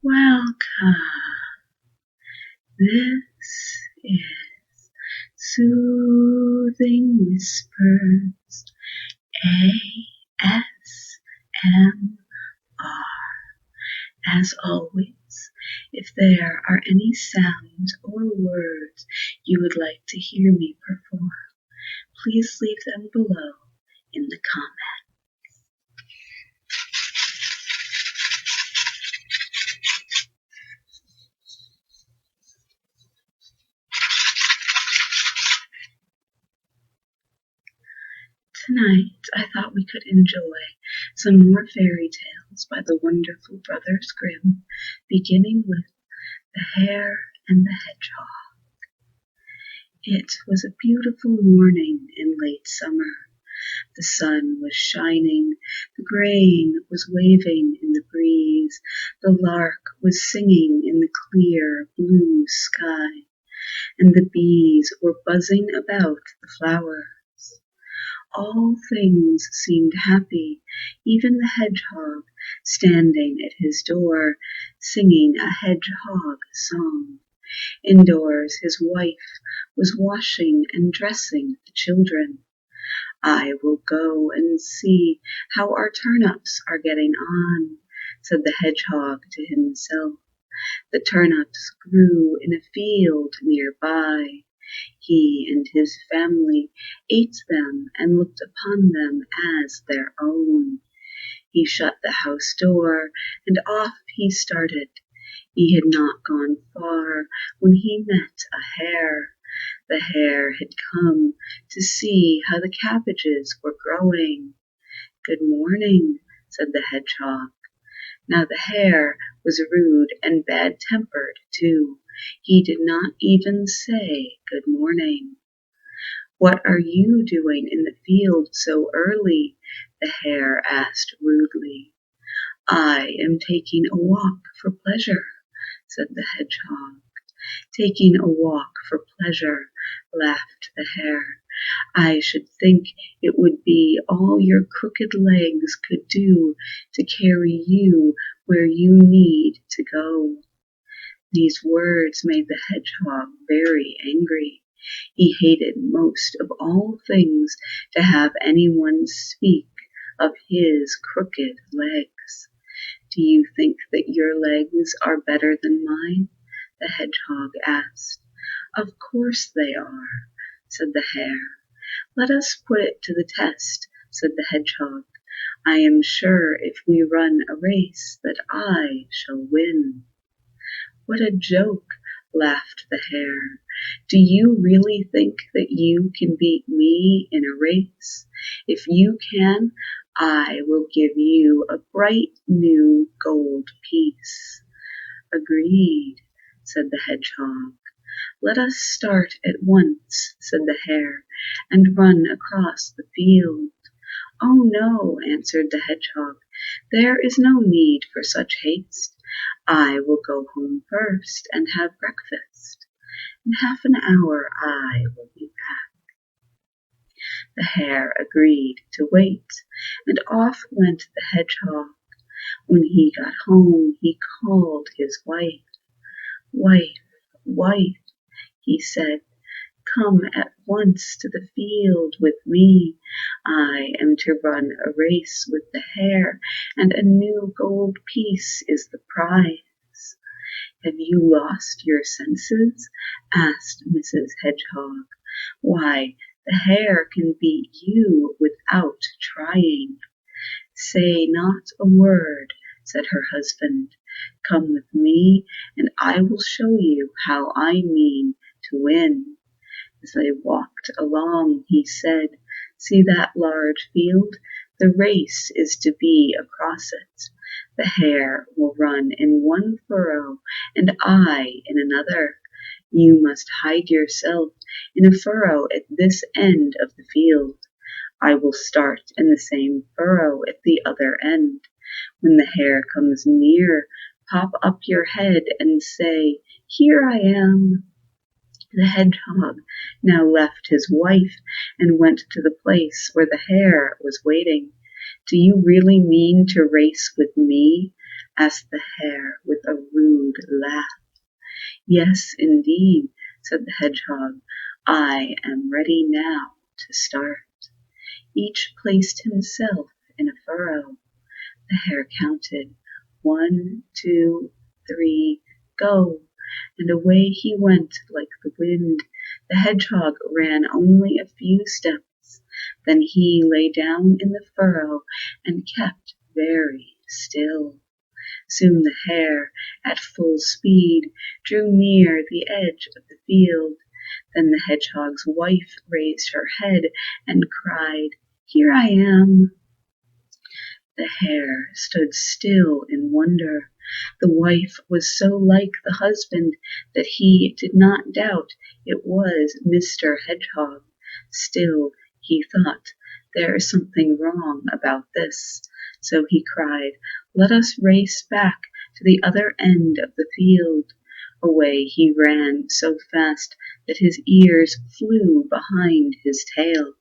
Welcome. This is Soothing Whispers ASMR. As always, if there are any sounds or words you would like to hear me perform, please leave them below in the comments. Tonight, I thought we could enjoy some more fairy tales by the wonderful Brothers Grimm, beginning with the Hare and the Hedgehog. It was a beautiful morning in late summer. The sun was shining, the grain was waving in the breeze, the lark was singing in the clear blue sky, and the bees were buzzing about the flowers. All things seemed happy, even the hedgehog, standing at his door, singing a hedgehog song. Indoors his wife was washing and dressing the children. I will go and see how our turnips are getting on, said the hedgehog to himself. The turnips grew in a field near by. He and his family ate them and looked upon them as their own. He shut the house door, and off he started. He had not gone far when he met a hare. The hare had come to see how the cabbages were growing. "Good morning," said the hedgehog. Now the hare was rude and bad-tempered too. He did not even say good morning. "What are you doing in the field so early?" the hare asked rudely. "I am taking a walk for pleasure," said the hedgehog. "Taking a walk for pleasure," laughed the hare. "I should think it would be all your crooked legs could do to carry you where you need to go." These words made the hedgehog very angry. He hated most of all things to have anyone speak of his crooked legs. "Do you think that your legs are better than mine?" the hedgehog asked. "Of course they are," said the hare. "Let us put it to the test," said the hedgehog. "I am sure if we run a race that I shall win." "What a joke!" laughed the hare. "Do you really think that you can beat me in a race? If you can, I will give you a bright new gold piece." "Agreed," said the hedgehog. "Let us start at once," said the hare, "and run across the field." "Oh no," answered the hedgehog, "there is no need for such haste. I will go home first and have breakfast. In half an hour I will be back." The hare agreed to wait, and off went the hedgehog. When he got home he called his wife. "Wife, wife," he said, "come at once to the field with me. I am to run a race with the hare, and a new gold piece is the prize." "Have you lost your senses?" asked Mrs. Hedgehog. "Why, the hare can beat you without trying." "Say not a word," said her husband. "Come with me, and I will show you how I mean to win." As they walked along, he said, "See that large field? The race is to be across it. The hare will run in one furrow, and I in another. You must hide yourself in a furrow at this end of the field. I will start in the same furrow at the other end. When the hare comes near, pop up your head and say, 'Here I am.'" The hedgehog now left his wife and went to the place where the hare was waiting. "Do you really mean to race with me?" asked the Hare with a rude laugh. Yes, indeed, said the Hedgehog. I am ready now to start. Each placed himself in a furrow. The Hare counted 1, 2, 3, go, and away he went like the wind. The Hedgehog ran only a few steps. Then he lay down in the furrow and kept very still. Soon the Hare, at full speed, drew near the edge of the field. Then the Hedgehog's wife raised her head and cried, Here I am. The Hare stood still in wonder. The wife was so like the husband that he did not doubt it was Mr. Hedgehog. Still, he thought, there is something wrong about this. So he cried, Let us race back to the other end of the field. Away he ran so fast that his ears flew behind his tail.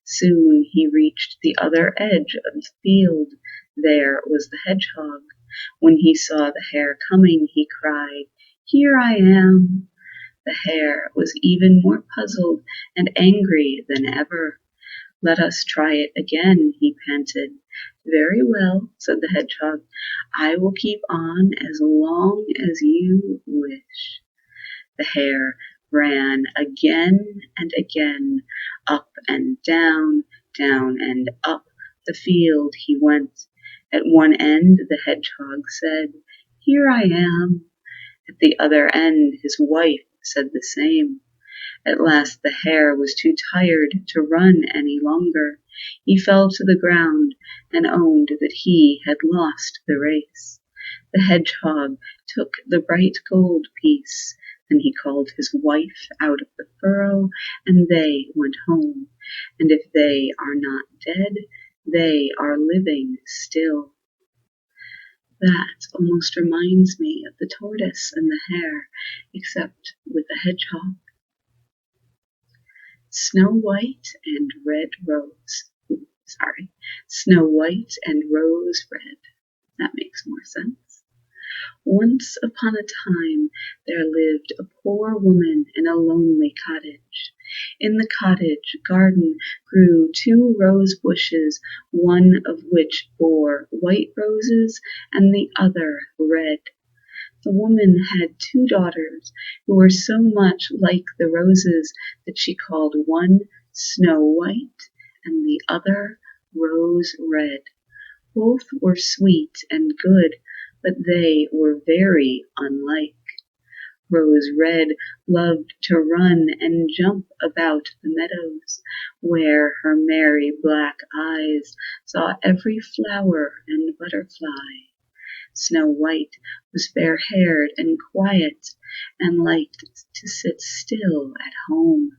Soon he reached the other edge of the field. There was the Hedgehog. When he saw the Hare coming, he cried, Here I am. The Hare was even more puzzled and angry than ever. Let us try it again, he panted. Very well, said the Hedgehog. I will keep on as long as you wish. The Hare ran again and again, up and down, down and up the field he went. At one end the Hedgehog said, Here I am. At the other end his wife said the same. At last the Hare was too tired to run any longer. He fell to the ground and owned that he had lost the race. The Hedgehog took the bright gold piece. Then he called his wife out of the furrow, and they went home. And if they are not dead, they are living still. That almost reminds me of the tortoise and the hare, except with a hedgehog. SnowWhite and Red Rose. SnowWhite and RoseRed. That makes more sense. Once upon a time there lived a poor woman in a lonely cottage. In the cottage garden grew 2 rose bushes, one of which bore white roses and the other red. The woman had 2 daughters who were so much like the roses that she called one SnowWhite and the other RoseRed. Both were sweet and good, but they were very unlike. RoseRed loved to run and jump about the meadows, where her merry black eyes saw every flower and butterfly. SnowWhite was fair-haired and quiet, and liked to sit still at home.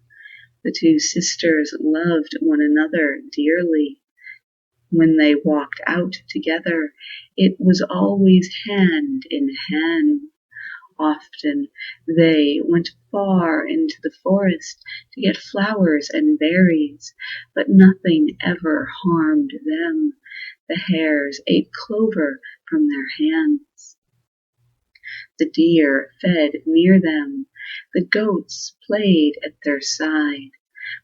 The 2 sisters loved one another dearly. When they walked out together, it was always hand in hand. Often they went far into the forest to get flowers and berries, but nothing ever harmed them. The hares ate clover from their hands. The deer fed near them. The goats played at their side.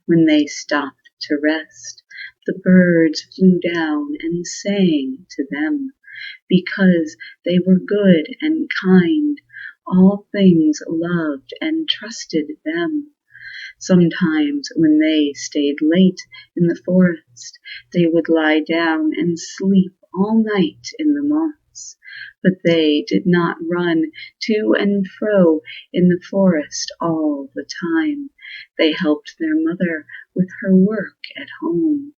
When they stopped to rest, the birds flew down and sang to them. Because they were good and kind, all things loved and trusted them. Sometimes when they stayed late in the forest, they would lie down and sleep all night in the moss. But they did not run to and fro in the forest all the time. They helped their mother with her work at home.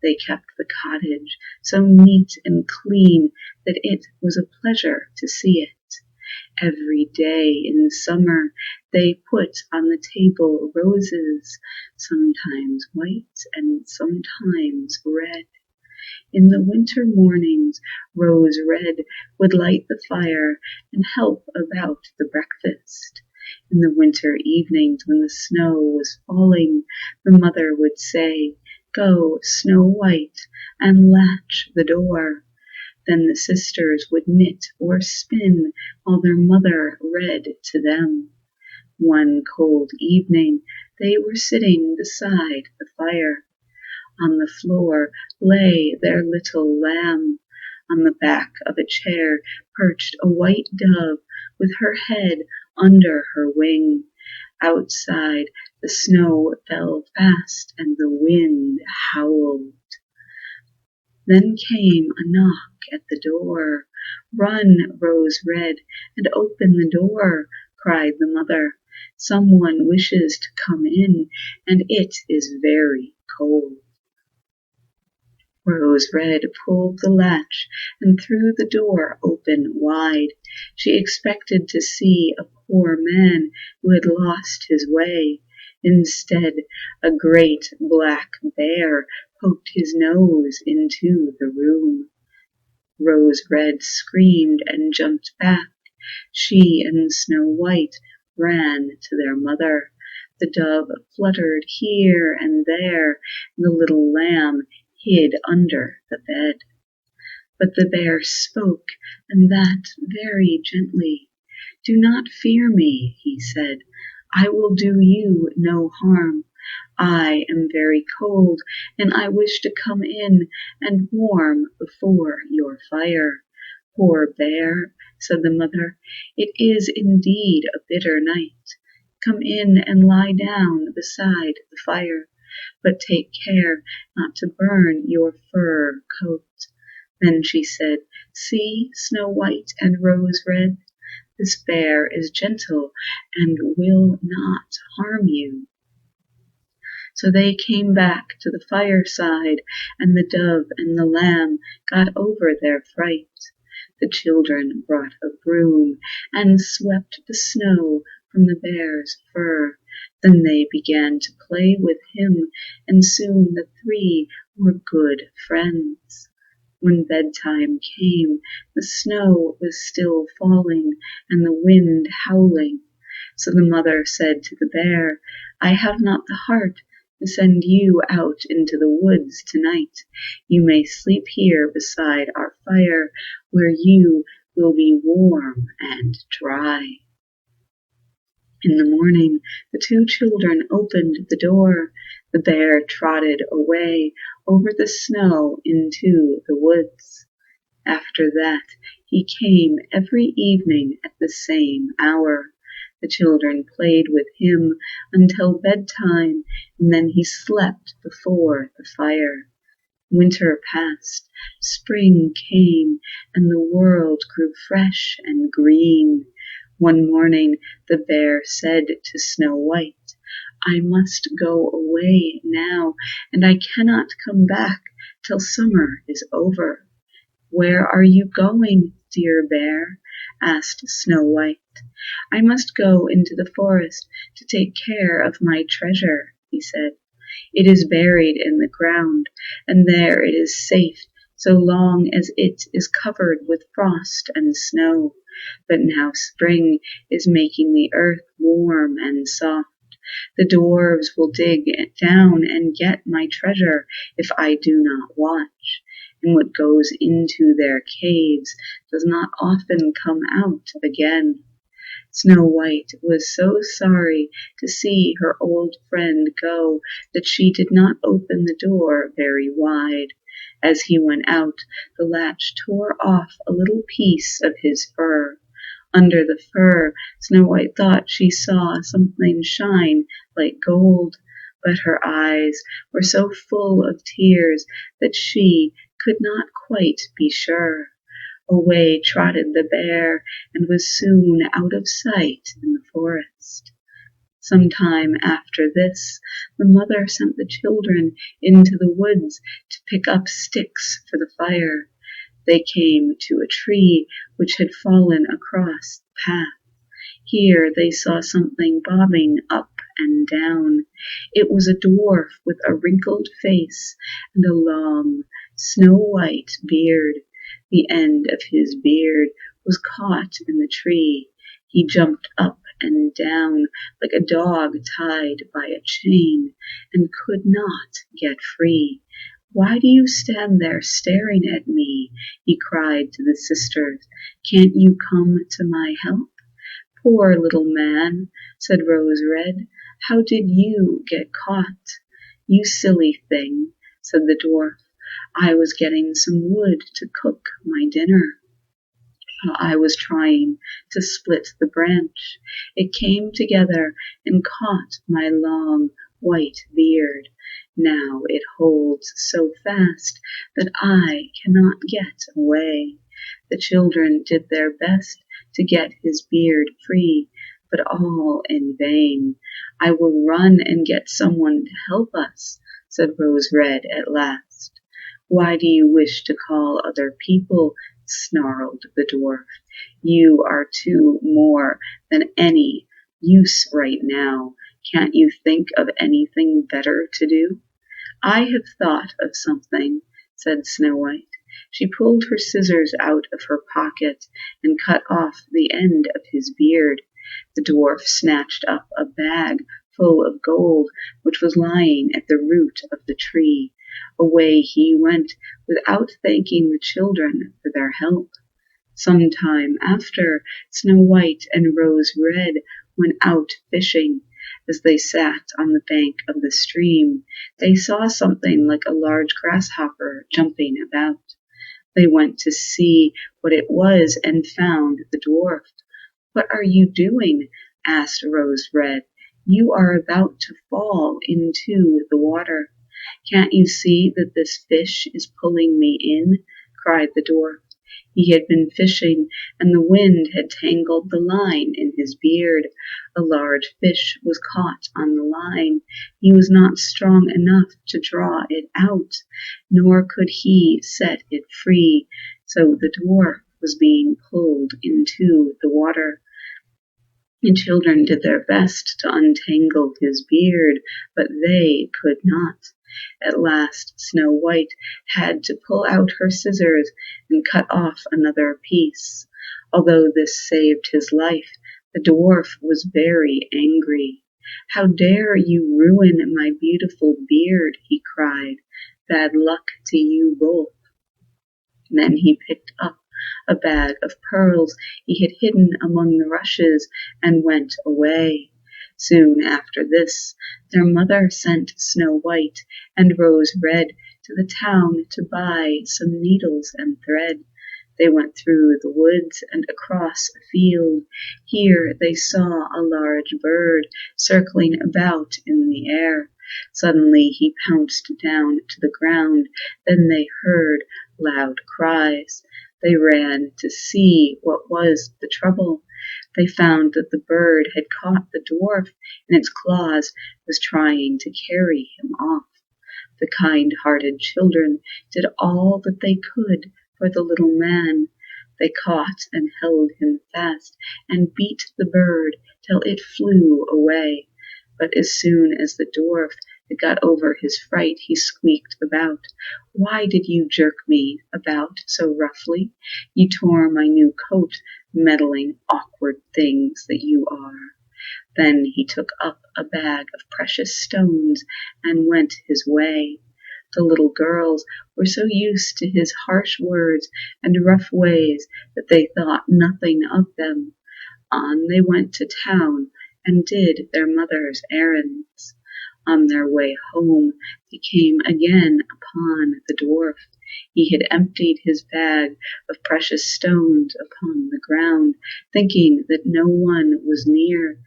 They kept the cottage so neat and clean that it was a pleasure to see it. Every day in summer they put on the table roses, sometimes white and sometimes red. In the winter mornings, RoseRed would light the fire and help about the breakfast. In the winter evenings when the snow was falling, the mother would say, Go, SnowWhite, and latch the door. Then the sisters would knit or spin while their mother read to them. One cold evening they were sitting beside the fire. On the floor lay their little lamb. On the back of a chair perched a white dove with her head under her wing. Outside the snow fell fast and the wind howled. Then came a knock at the door. "Run, RoseRed, and open the door," cried the mother. "Someone wishes to come in, and it is very cold." RoseRed pulled the latch and threw the door open wide. She expected to see a poor man who had lost his way. Instead, a great black bear poked his nose into the room. RoseRed screamed and jumped back. She and SnowWhite ran to their mother. The dove fluttered here and there, and the little lamb hid under the bed. But the bear spoke, and that very gently. "Do not fear me," he said. "I will do you no harm. I am very cold, and I wish to come in and warm before your fire." "Poor bear," said the mother, "it is indeed a bitter night. Come in and lie down beside the fire, but take care not to burn your fur coat." Then she said, "See, SnowWhite and RoseRed, this bear is gentle and will not harm you." So they came back to the fireside, and the dove and the lamb got over their fright. The children brought a broom and swept the snow from the bear's fur. Then they began to play with him, and soon the three were good friends. When bedtime came, the snow was still falling and the wind howling. So the mother said to the bear, "I have not the heart to send you out into the woods tonight. You may sleep here beside our fire, where you will be warm and dry." In the morning, the two children opened the door. The bear trotted away over the snow into the woods. After that, he came every evening at the same hour. The children played with him until bedtime, and then he slept before the fire. Winter passed, spring came, and the world grew fresh and green. One morning the bear said to SnowWhite, "I must go away now, and I cannot come back till summer is over." "Where are you going, dear bear?" asked SnowWhite. "I must go into the forest to take care of my treasure," he said. "It is buried in the ground, and there it is safe so long as it is covered with frost and snow. But now spring is making the earth warm and soft. The dwarves will dig down and get my treasure if I do not watch, and what goes into their caves does not often come out again." SnowWhite was so sorry to see her old friend go that she did not open the door very wide. As he went out, the latch tore off a little piece of his fur. Under the fur, SnowWhite thought she saw something shine like gold, but her eyes were so full of tears that she could not quite be sure. Away trotted the bear, and was soon out of sight in the forest. Some time after this, the mother sent the children into the woods to pick up sticks for the fire. They came to a tree which had fallen across the path. Here they saw something bobbing up and down. It was a dwarf with a wrinkled face and a long, snow-white beard. The end of his beard was caught in the tree. He jumped up and down like a dog tied by a chain, and could not get free. "Why do you stand there staring at me?" he cried to the sisters. "Can't you come to my help?" "Poor little man," said RoseRed, "how did you get caught?" "You silly thing," said the dwarf, "I was getting some wood to cook my dinner. While I was trying to split the branch, it came together and caught my long white beard. Now it holds so fast that I cannot get away." The children did their best to get his beard free, but all in vain. "I will run and get someone to help us," said RoseRed at last. "Why do you wish to call other people?" snarled the dwarf. "You are two more than any use right now. Can't you think of anything better to do?" "I have thought of something," said SnowWhite. She pulled her scissors out of her pocket and cut off the end of his beard. The dwarf snatched up a bag full of gold which was lying at the root of the tree. Away he went without thanking the children for their help. Some time after, SnowWhite and RoseRed went out fishing. As they sat on the bank of the stream, they saw something like a large grasshopper jumping about. They went to see what it was and found the dwarf. "What are you doing?" asked RoseRed. "You are about to fall into the water." "Can't you see that this fish is pulling me in?" cried the dwarf. He had been fishing, and the wind had tangled the line in his beard. A large fish was caught on the line. He was not strong enough to draw it out, nor could he set it free, so the dwarf was being pulled into the water. The children did their best to untangle his beard, but they could not. At last SnowWhite had to pull out her scissors and cut off another piece. Although this saved his life, the dwarf was very angry. "How dare you ruin my beautiful beard?" he cried. "Bad luck to you both." Then he picked up a bag of pearls he had hidden among the rushes and went away. Soon after this, their mother sent SnowWhite and RoseRed to the town to buy some needles and thread. They went through the woods and across a field. Here they saw a large bird circling about in the air. Suddenly he pounced down to the ground. Then they heard loud cries. They ran to see what was the trouble. They found that the bird had caught the dwarf, and its claws was trying to carry him off. The kind-hearted children did all that they could for the little man. They caught and held him fast and beat the bird till it flew away. But as soon as the dwarf had got over his fright, he squeaked about. "Why did you jerk me about so roughly? You tore my new coat, meddling, awkward things that you are." Then he took up a bag of precious stones and went his way. The little girls were so used to his harsh words and rough ways that they thought nothing of them. On they went to town and did their mother's errands. On their way home they came again upon the dwarf. He had emptied his bag of precious stones upon the ground, thinking that no one was near.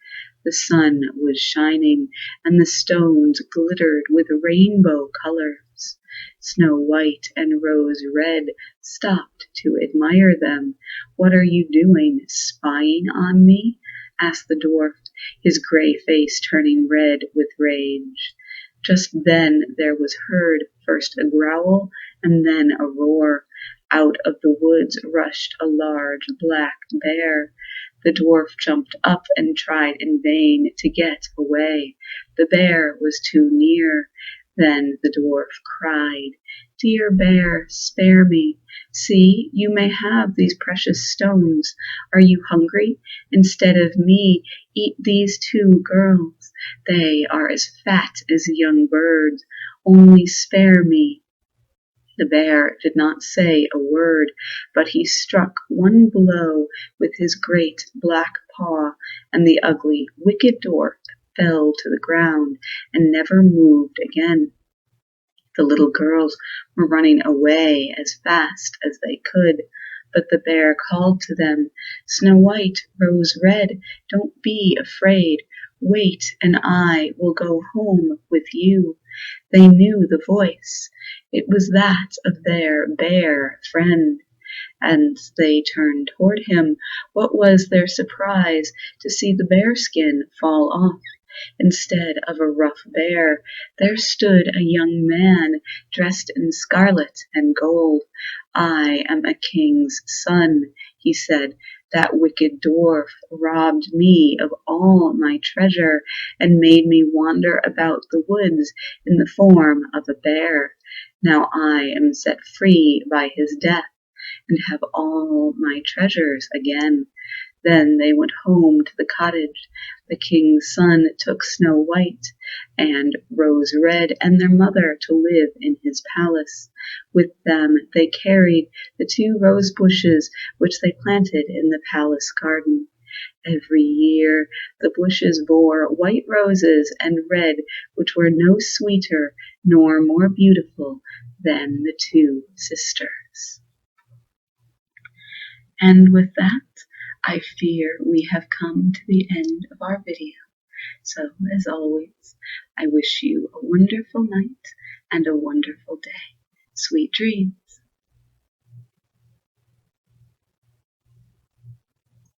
The sun was shining, and the stones glittered with rainbow colors. SnowWhite and RoseRed stopped to admire them. "What are you doing, spying on me?" asked the dwarf, his gray face turning red with rage. Just then there was heard first a growl and then a roar. Out of the woods rushed a large black bear. The dwarf jumped up and tried in vain to get away. The bear was too near. Then the dwarf cried, "Dear bear, spare me. See, you may have these precious stones. Are you hungry? Instead of me, eat these two girls. They are as fat as young birds. Only spare me." The bear did not say a word, but he struck one blow with his great black paw, and the ugly, wicked dwarf fell to the ground and never moved again. The little girls were running away as fast as they could, but the bear called to them, "SnowWhite, RoseRed, don't be afraid. Wait, and I will go home with you." They knew the voice. It was that of their bear friend. As they turned toward him, what was their surprise to see the bearskin fall off. Instead of a rough bear, there stood a young man dressed in scarlet and gold. "I am a king's son," he said. "That wicked dwarf robbed me of all my treasure and made me wander about the woods in the form of a bear. Now I am set free by his death and have all my treasures again." Then they went home to the cottage. The king's son took SnowWhite and RoseRed and their mother to live in his palace. With them they carried the 2 rose bushes which they planted in the palace garden. Every year the bushes bore white roses and red, which were no sweeter nor more beautiful than the 2 sisters. And with that, I fear we have come to the end of our video. So, as always, I wish you a wonderful night and a wonderful day. Sweet dreams.